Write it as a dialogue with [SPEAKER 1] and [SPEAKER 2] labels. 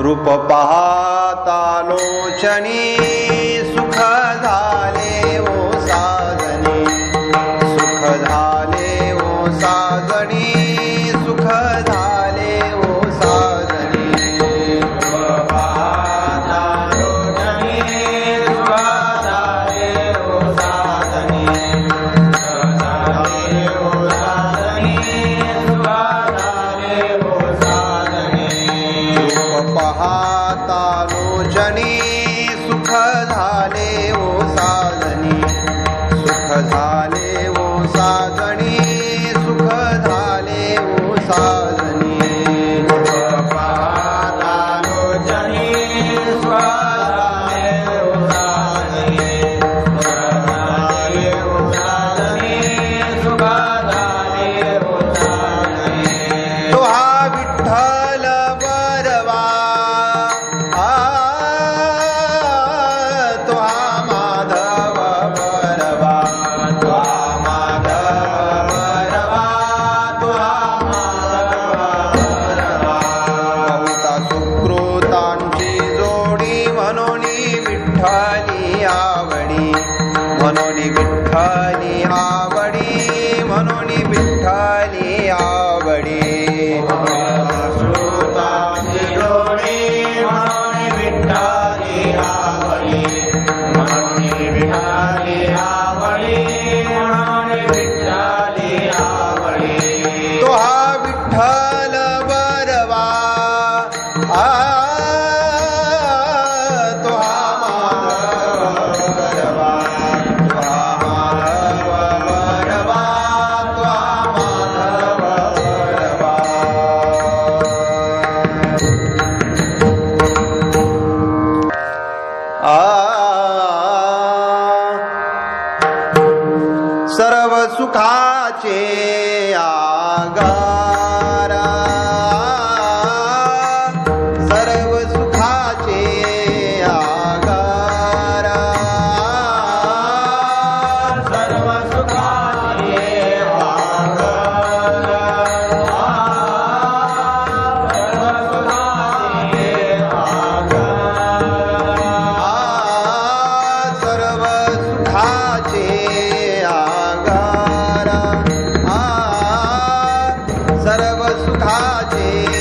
[SPEAKER 1] रूप पाहता लोचनी सुख झाले ओ साजनी सुख झाले ओ साजनी सुख झाले ओ साजनी रूप पाहता लोचनी सुख झाले ओ साजनी सुख झाले ओ साजनी सुख झाले ओ साजनी रूप पाहता लोचनी सुख झाले ओ साजनी सुख झाले ओ साजनी सुख झाले ओ साजनी रूप पाहता लोचनी सुख झाले ओ साजनी सुख झाले ओ साजनी सुख झाले ओ साजनी तो हा विठ्ठल बरवा तो हा माधव बरवा तो हा माधव बरवा तो हा माधव बरवा बहुता सुकृतांची जोडी म्हणून विठ्ठली आवडी म्हणून विठ्ठली आवडी म्हणून विठ्ठली आवडी सुकृतांची जोडी म्हणून विठ्ठली आवडी म्हणून विठ्ठली आवडी म्हणून विठ्ठली आवडी तो हा विठ्ठल बरवा तो हा माधव बरवा तो हा माधव बरवा तो हा माधव बरवा सर्व सुखाचे आगारा सर्व सुखाचे आगारा सर्व सुखाचे आगारा सर्व सुखाचे आगारा सर्व सुखाचे